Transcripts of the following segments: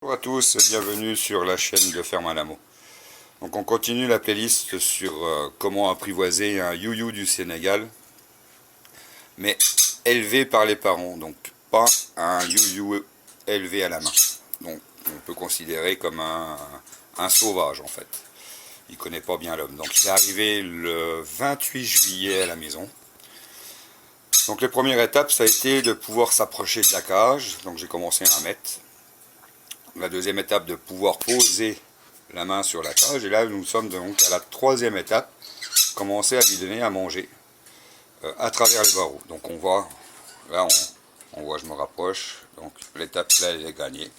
Bonjour à tous, bienvenue sur la chaîne de Ferme à l'Amo. Donc on continue la playlist sur comment apprivoiser un you-you du Sénégal, mais élevé par les parents, donc pas un you-you élevé à la main. Donc on peut considérer comme un sauvage en fait. Il connaît pas bien l'homme. Donc il est arrivé le 28 juillet à la maison. Donc les premières étapes, ça a été de pouvoir s'approcher de la cage. Donc j'ai commencé à 1 mètre. La deuxième étape, de pouvoir poser la main sur la cage. Et là, nous sommes donc à la troisième étape, commencer à lui donner à manger à travers les barreaux. Donc on voit, là on voit, je me rapproche. Donc l'étape là, elle est gagnée.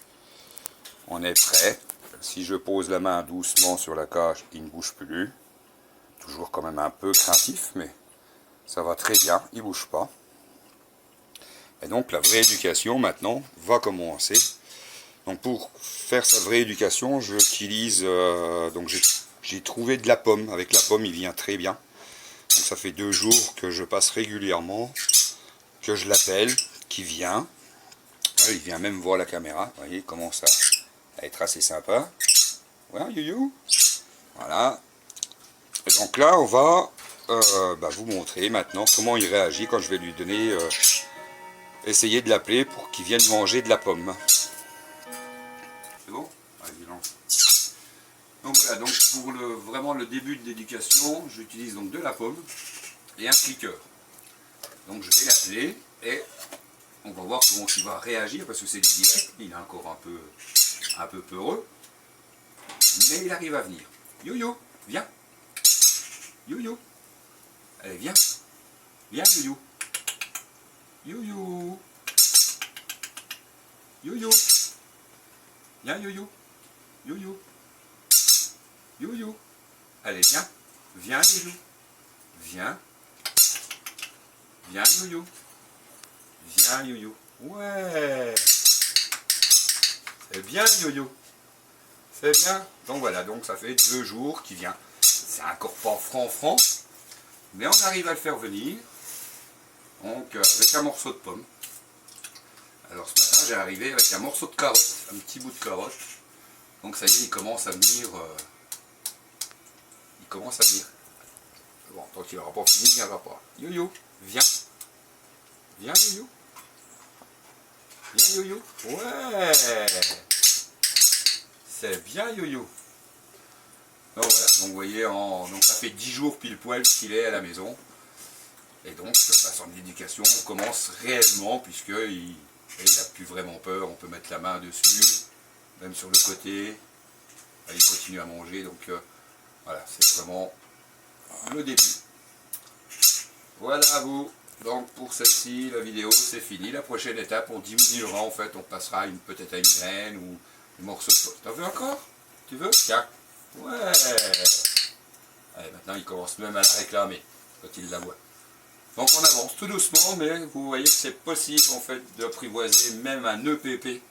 On est prêt. Si je pose la main doucement sur la cage, il ne bouge plus. Toujours quand même un peu craintif, mais ça va très bien, il ne bouge pas. Et donc la vraie éducation maintenant va commencer. Donc pour faire sa vraie éducation, j'utilise, donc j'ai trouvé de la pomme. Avec la pomme, il vient très bien. Donc ça fait 2 jours que je passe régulièrement, que je l'appelle, qu'il vient. Il vient même voir la caméra. Vous voyez, il commence à être assez sympa. Voilà, you. Voilà. Et donc là, on va vous montrer maintenant comment il réagit quand je vais lui donner, essayer de l'appeler pour qu'il vienne manger de la pomme. C'est bon? Allez, lance. Donc voilà, donc pour vraiment le début de l'éducation, j'utilise donc de la pomme et un cliqueur. Donc je vais l'appeler et on va voir comment il va réagir parce que c'est du direct, il est encore un peu peureux, mais il arrive à venir. Yo-yo, viens. Yo-yo. Allez, viens. Viens, yo-yo. Yo-yo. Yo-yo. Viens, yo-yo. Yo-yo. Yo-yo. Allez, viens. Viens, yo-yo. Viens. Viens, yo-yo. Viens, yo-yo. Ouais. C'est bien, yo-yo. C'est bien. Donc voilà, donc ça fait 2 jours qu'il vient. C'est encore pas franc, mais on arrive à le faire venir. Donc avec un morceau de pomme. Alors ce matin, j'ai arrivé avec un morceau de carotte, un petit bout de carotte. Donc ça y est, il commence à venir. Bon, tant qu'il n'aura pas fini, il ne viendra pas. Yo-yo, viens. Viens, yo-yo. Viens, yo-yo. Ouais. C'est bien, yo-yo. Donc voilà, donc vous voyez, donc ça fait 10 jours pile poil qu'il est à la maison. Et donc, son éducation commence réellement, puisqu'il n'a plus vraiment peur. On peut mettre la main dessus, même sur le côté. Il continue à manger, donc voilà, c'est vraiment le début. Voilà vous. Donc pour celle-ci, la vidéo, c'est fini. La prochaine étape, on diminuera en fait, on passera peut-être à une graine ou un morceau de pomme. T'en veux encore? Tu veux? Tiens. Ouais. Allez, maintenant il commence même à la réclamer quand il la voit. Donc on avance tout doucement, mais vous voyez que c'est possible en fait d'apprivoiser même un EPP.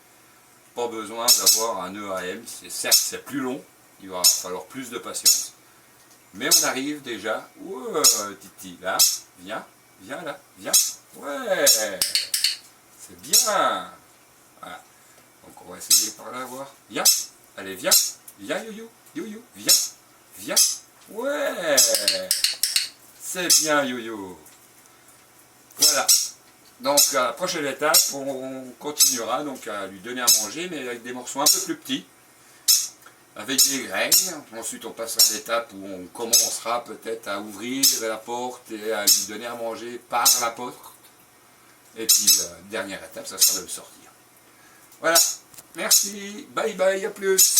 Pas besoin d'avoir un EAM. Certes, c'est plus long, il va falloir plus de patience. Mais on arrive déjà. Ouais, Titi, là, viens là, viens. Ouais, c'est bien. Voilà. Donc on va essayer par là, voir. Viens, allez, viens, yo-yo, viens. Ouais, c'est bien, yo-yo. Voilà. Donc à la prochaine étape, on continuera donc à lui donner à manger, mais avec des morceaux un peu plus petits, avec des graines. Ensuite on passera à l'étape où on commencera peut-être à ouvrir la porte et à lui donner à manger par la porte. Et puis la dernière étape, ça sera de le sortir. Voilà. Merci. Bye bye, à plus.